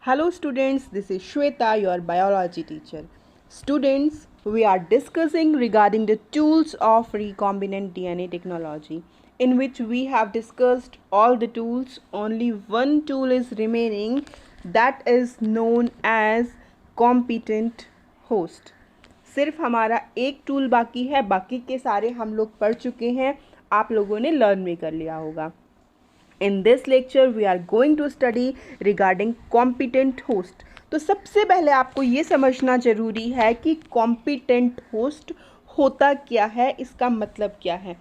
Hello students, this is Shweta, your biology teacher. Students, we are discussing regarding the tools of recombinant DNA technology, in which we have discussed all the tools. Only one tool is remaining, that is known as competent host. सिर्फ हमारा एक tool बाकी है, बाकी के सारे हम लोग पढ़ चुके हैं, आप लोगों ने लर्न भी कर लिया होगा. In this lecture we are going to study regarding competent host. तो सबसे पहले आपको ये समझना ज़रूरी है कि competent host होता क्या है, इसका मतलब क्या है.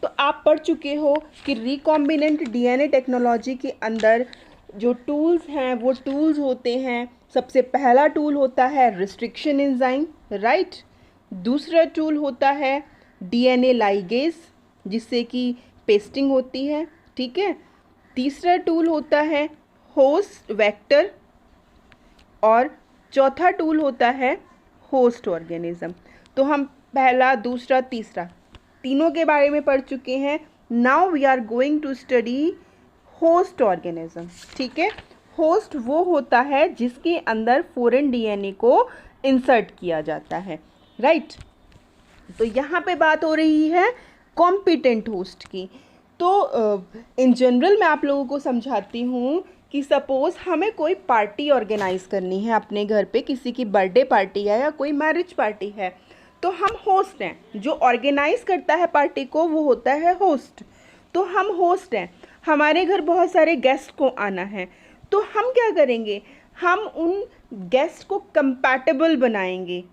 तो आप पढ़ चुके हो कि recombinant DNA टेक्नोलॉजी के अंदर जो टूल्स हैं वो टूल्स होते हैं. सबसे पहला टूल होता है रिस्ट्रिक्शन एंजाइम, राइट. दूसरा टूल होता है DNA लाइगेज, जिससे कि पेस्टिंग होती है, ठीक है. तीसरा टूल होता है होस्ट वेक्टर और चौथा टूल होता है होस्ट ऑर्गेनिज्म. तो हम पहला, दूसरा, तीसरा तीनों के बारे में पढ़ चुके हैं. Now we are going to study host organism, ठीक है. होस्ट वो होता है जिसके अंदर फॉरेन डीएनए को इंसर्ट किया जाता है, राइट. तो यहाँ पे बात हो रही है कॉम्पिटेंट होस्ट की. तो इन जनरल मैं आप लोगों को समझाती हूँ कि सपोज़ हमें कोई पार्टी ऑर्गेनाइज़ करनी है अपने घर पे, किसी की बर्थडे पार्टी है या कोई मैरिज पार्टी है, तो हम होस्ट हैं. जो ऑर्गेनाइज़ करता है पार्टी को वो होता है होस्ट. तो हम होस्ट हैं, हमारे घर बहुत सारे गेस्ट को आना है, तो हम क्या करेंगे, हम उन गेस्ट को कंपैटिबल बनाएंगे,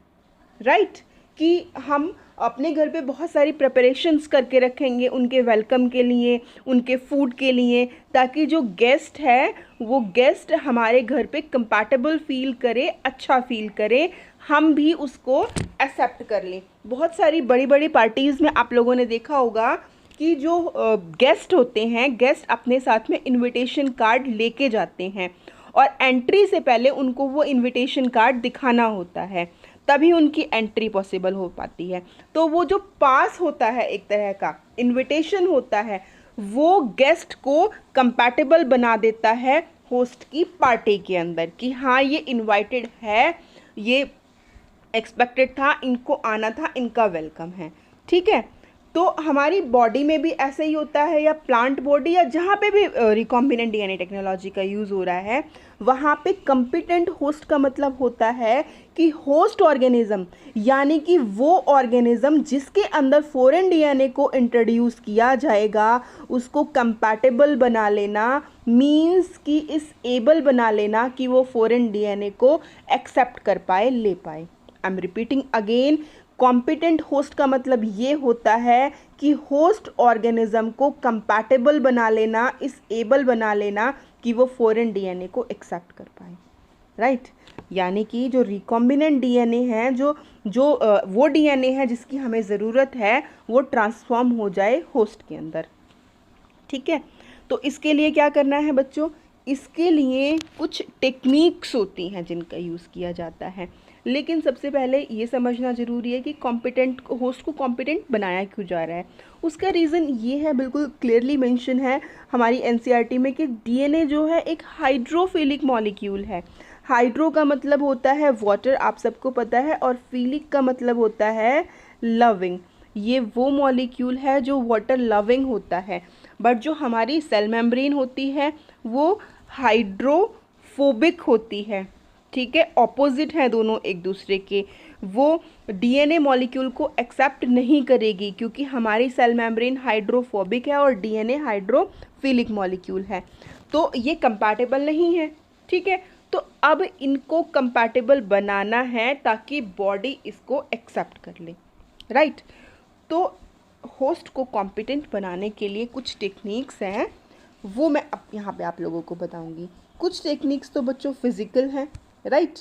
राइट. कि हम अपने घर पे बहुत सारी प्रिपरेशंस करके रखेंगे उनके वेलकम के लिए, उनके फूड के लिए, ताकि जो गेस्ट है वो गेस्ट हमारे घर पे कंपैटिबल फील करे, अच्छा फील करे, हम भी उसको एक्सेप्ट कर लें. बहुत सारी बड़ी बड़ी पार्टीज़ में आप लोगों ने देखा होगा कि जो गेस्ट होते हैं, गेस्ट अपने साथ में इनविटेशन कार्ड लेके जाते हैं और एंट्री से पहले उनको वो इनविटेशन कार्ड दिखाना होता है, तभी उनकी एंट्री पॉसिबल हो पाती है. तो वो जो पास होता है, एक तरह का इनविटेशन होता है, वो गेस्ट को कंपैटिबल बना देता है होस्ट की पार्टी के अंदर, कि हाँ ये इनवाइटेड है, ये एक्सपेक्टेड था, इनको आना था, इनका वेलकम है, ठीक है. तो हमारी बॉडी में भी ऐसे ही होता है, या प्लांट बॉडी या जहाँ पे भी रिकॉम्बिनेंट डीएनए टेक्नोलॉजी का यूज़ हो रहा है, वहाँ पे कॉम्पिटेंट होस्ट का मतलब होता है कि होस्ट ऑर्गेनिज्म, यानी कि वो ऑर्गेनिज्म जिसके अंदर फॉरेन डीएनए को इंट्रोड्यूस किया जाएगा, उसको कंपैटिबल बना लेना, मींस कि इस एबल बना लेना कि वो फॉरेन डीएनए को एक्सेप्ट कर पाए, ले पाए. I am repeating again, competent host का मतलब ये होता है कि होस्ट ऑर्गेनिज्म को कंपैटिबल बना लेना, इस एबल बना लेना कि वो फॉरेन डीएनए को एक्सेप्ट कर पाए, राइट. यानी कि जो रिकॉम्बिनेंट डीएनए है, जो वो डीएनए है जिसकी हमें ज़रूरत है, वो ट्रांसफॉर्म हो जाए होस्ट के अंदर, ठीक है. तो इसके लिए क्या करना है बच्चों, इसके लिए कुछ टेक्निक्स होती हैं जिनका यूज़ किया जाता है. लेकिन सबसे पहले ये समझना ज़रूरी है कि कॉम्पिटेंट होस्ट को कॉम्पिटेंट बनाया क्यों जा रहा है. उसका रीज़न ये है, बिल्कुल क्लियरली मेंशन है हमारी एनसीईआरटी में, कि डीएनए जो है एक हाइड्रोफिलिक मॉलिक्यूल है. हाइड्रो का मतलब होता है वाटर, आप सबको पता है, और फिलिक का मतलब होता है लविंग. ये वो मॉलिक्यूल है जो वाटर लविंग होता है. बट जो हमारी सेल मेम्ब्रेन होती है वो हाइड्रोफोबिक होती है, ठीक है. ऑपोजिट हैं दोनों एक दूसरे के. वो डीएनए मॉलिक्यूल को एक्सेप्ट नहीं करेगी, क्योंकि हमारी सेल मेम्ब्रेन हाइड्रोफोबिक है और डीएनए हाइड्रोफिलिक मॉलिक्यूल है. तो ये कंपैटिबल नहीं है, ठीक है. तो अब इनको कंपैटिबल बनाना है ताकि बॉडी इसको एक्सेप्ट कर ले, राइट. तो होस्ट को कॉम्पिटेंट बनाने के लिए कुछ टेक्निक्स हैं, वो मैं अब यहाँ पे आप लोगों को बताऊँगी. कुछ टेक्निक्स तो बच्चों फिज़िकल हैं, राइट,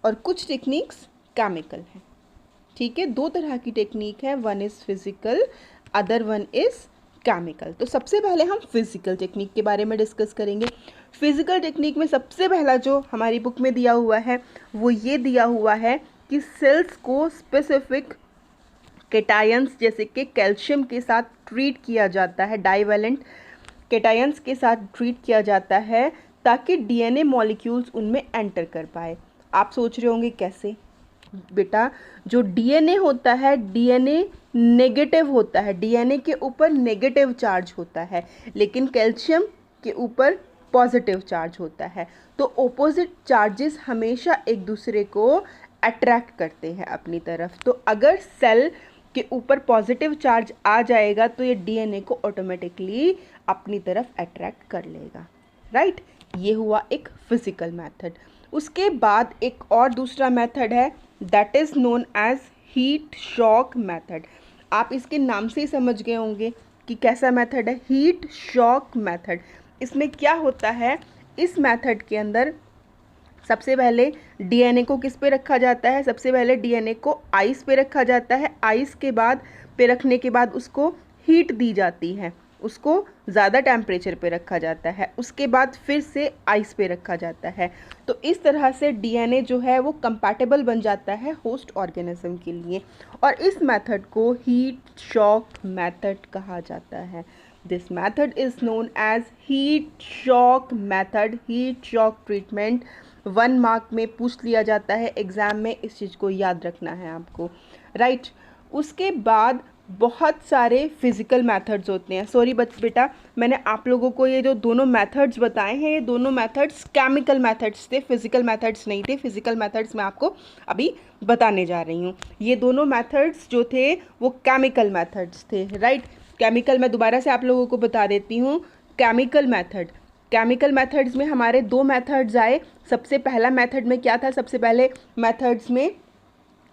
और कुछ टेक्निक्स केमिकल हैं, ठीक है. दो तरह की टेक्निक है, one is physical, other one is chemical. तो सबसे पहले हम फिज़िकल टेक्निक के बारे में डिस्कस करेंगे. फिज़िकल टेक्निक में सबसे पहला जो हमारी बुक में दिया हुआ है वो ये दिया हुआ है कि सेल्स को स्पेसिफिक केटायंस जैसे कि कैल्शियम के साथ ट्रीट किया जाता है, डाइवेलेंट केटायंस के साथ ट्रीट किया जाता है, ताकि डीएनए मॉलिक्यूल्स उनमें एंटर कर पाए। आप सोच रहे होंगे कैसे? बेटा, जो डीएनए होता है, डीएनए नेगेटिव होता है, डीएनए के ऊपर नेगेटिव चार्ज होता है, लेकिन कैल्शियम के ऊपर पॉजिटिव चार्ज होता है। तो ऑपोजिट चार्जेस हमेशा एक दूसरे को अट्रैक्ट करते हैं अपनी तरफ। तो अगर सेल के ऊपर पॉजिटिव चार्ज आ जाएगा तो ये डीएनए को ऑटोमेटिकली अपनी तरफ अट्रैक्ट कर लेगा, राइट? ये हुआ एक फिजिकल मेथड। उसके बाद एक और दूसरा मेथड है, that is known as heat shock method. आप इसके नाम से ही समझ गए होंगे कि कैसा मेथड है, हीट शॉक मेथड। इसमें क्या होता है, इस मेथड के अंदर सबसे पहले डीएनए को किस पे रखा जाता है? सबसे पहले डीएनए को आइस पे रखा जाता है। आइस के बाद पे रखने के बाद उसको हीट दी जाती है, उसको ज़्यादा टेम्परेचर पे रखा जाता है, उसके बाद फिर से आइस पे रखा जाता है। तो इस तरह से डीएनए जो है वो कंपैटिबल बन जाता है होस्ट ऑर्गेनिज्म के लिए, और इस मेथड को हीट शॉक मेथड कहा जाता है। This method is known as heat shock method, heat shock treatment. 1 mark में पूछ लिया जाता है एग्ज़ाम में, इस चीज़ को याद रखना है आपको, राइट? उसके बाद बहुत सारे फिज़िकल मेथड्स होते हैं। सॉरी बेटा, मैंने आप लोगों को ये जो दोनों मेथड्स बताए हैं, ये दोनों मेथड्स केमिकल मेथड्स थे, फिज़िकल मेथड्स नहीं थे। फिज़िकल मेथड्स मैं आपको अभी बताने जा रही हूँ। ये दोनों मेथड्स जो थे वो केमिकल मेथड्स थे, राइट? केमिकल, मैं दोबारा से आप लोगों को बता देती हूँ। केमिकल मेथड्स में हमारे 2 मेथड्स आए। सबसे पहला मेथड में क्या था? सबसे पहले मेथड्स में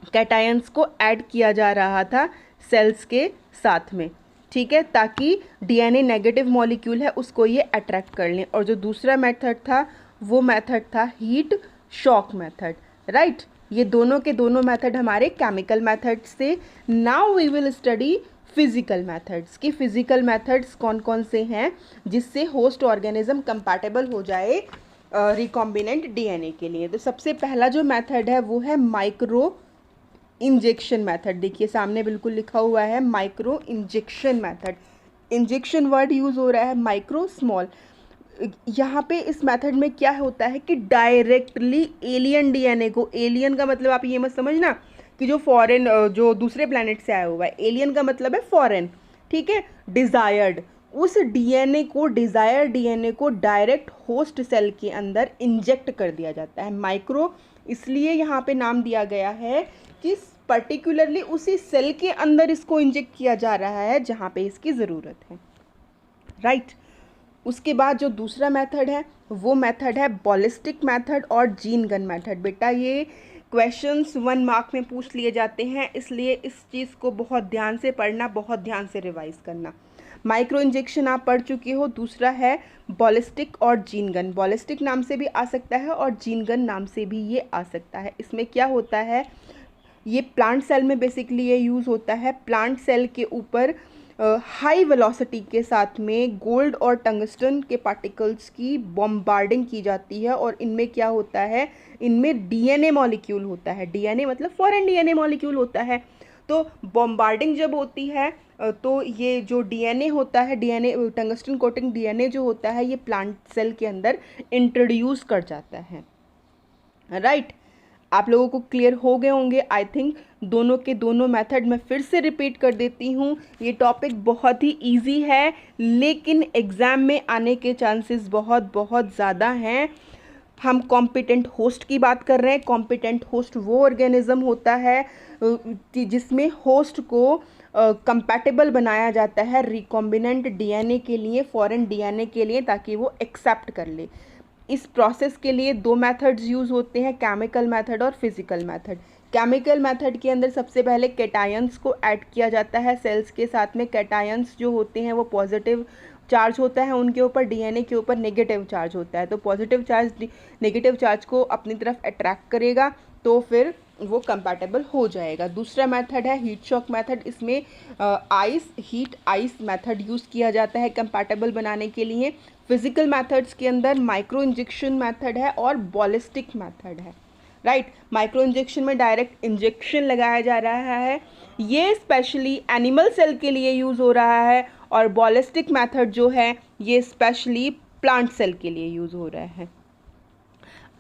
कैटायंस को ऐड किया जा रहा था सेल्स के साथ में, ठीक है, ताकि डीएनए नेगेटिव मॉलिक्यूल है उसको ये अट्रैक्ट कर लें। और जो दूसरा मेथड था वो मेथड था हीट शॉक मेथड, राइट? ये दोनों के दोनों मेथड हमारे केमिकल मेथड्स थे। Now we will study physical methods, कि फिजिकल मेथड्स कौन कौन से हैं जिससे होस्ट ऑर्गेनिज्म कंपैटिबल हो जाए रिकॉम्बिनेंट डीएनए के लिए। तो सबसे पहला जो मेथड है वो है माइक्रो इंजेक्शन मेथड। देखिए सामने बिल्कुल लिखा हुआ है micro injection method. Injection word use हो रहा है, माइक्रो स्मॉल। यहाँ पे इस मेथड में क्या होता है कि डायरेक्टली एलियन डीएनए को, एलियन का मतलब आप ये मत समझना कि जो फॉरेन, जो दूसरे प्लैनेट से आया हुआ है, एलियन का मतलब है फॉरेन, ठीक है, डिज़ायर्ड, उस डीएनए को, डिज़ायर्ड डीएनए को डायरेक्ट होस्ट सेल के अंदर इंजेक्ट कर दिया जाता है। माइक्रो इसलिए यहाँ पे नाम दिया गया है कि पर्टिकुलरली उसी सेल के अंदर इसको इंजेक्ट किया जा रहा है जहाँ पे इसकी ज़रूरत है, राइट? उसके बाद जो दूसरा मेथड है वो मेथड है बॉलिस्टिक मेथड और जीन गन मेथड। बेटा ये क्वेश्चंस 1 मार्क में पूछ लिए जाते हैं, इसलिए इस चीज़ को बहुत ध्यान से पढ़ना, बहुत ध्यान से रिवाइज करना। माइक्रो इंजेक्शन आप पढ़ चुके हो। दूसरा है बॉलिस्टिक और जीन गन। बॉलिस्टिक नाम से भी आ सकता है और जीन गन नाम से भी ये आ सकता है। इसमें क्या होता है, ये प्लांट सेल में बेसिकली ये यूज़ होता है। प्लांट सेल के ऊपर हाई वेलोसिटी के साथ में गोल्ड और टंगस्टन के पार्टिकल्स की बॉम्बार्डिंग की जाती है, और इनमें क्या होता है, इनमें डीएनए मॉलिक्यूल होता है। डीएनए मतलब फॉरेन डीएनए मॉलिक्यूल होता है। तो बॉम्बार्डिंग जब होती है तो ये जो डीएनए होता है, डीएनए टंगस्टन कोटिंग डीएनए जो होता है, ये प्लांट सेल के अंदर इंट्रोड्यूस कर जाता है, राइट? आप लोगों को क्लियर हो गए होंगे आई थिंक। दोनों के दोनों मेथड मैं फिर से रिपीट कर देती हूँ। ये टॉपिक बहुत ही इजी है, लेकिन एग्ज़ाम में आने के चांसेस बहुत बहुत ज़्यादा हैं। हम कॉम्पिटेंट होस्ट की बात कर रहे हैं। कॉम्पिटेंट होस्ट वो ऑर्गेनिज्म होता है जिसमें होस्ट को कंपैटिबल बनाया जाता है रिकॉम्बिनेंट डीएनए के लिए, फॉरेन डीएनए के लिए, ताकि वो एक्सेप्ट कर ले। इस प्रोसेस के लिए 2 मेथड्स यूज़ होते हैं, केमिकल मेथड और फिजिकल मेथड। केमिकल मेथड के अंदर सबसे पहले कैटायंस को ऐड किया जाता है सेल्स के साथ में। कैटायंस जो होते हैं वो पॉजिटिव चार्ज होता है उनके ऊपर, डीएनए के ऊपर नेगेटिव चार्ज होता है। तो पॉजिटिव चार्ज नेगेटिव चार्ज को अपनी तरफ अट्रैक्ट करेगा, तो फिर वो कंपैटिबल हो जाएगा। दूसरा मेथड है हीट शॉक मेथड। इसमें आइस मेथड यूज़ किया जाता है कंपैटिबल बनाने के लिए। फिजिकल मेथड्स के अंदर माइक्रो इंजेक्शन मेथड है और बॉलिस्टिक मेथड है, राइट? माइक्रो इंजेक्शन में डायरेक्ट इंजेक्शन लगाया जा रहा है, ये स्पेशली एनिमल सेल के लिए यूज़ हो रहा है। और बॉलिस्टिक मेथड जो है ये स्पेशली प्लांट सेल के लिए यूज़ हो रहा है।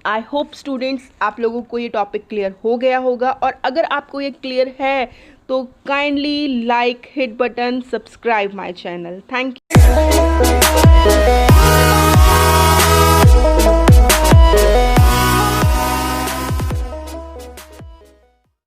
आई होप स्टूडेंट्स आप लोगों को ये टॉपिक क्लियर हो गया होगा, और अगर आपको ये क्लियर है तो kindly like, hit button, subscribe my channel. Thank you.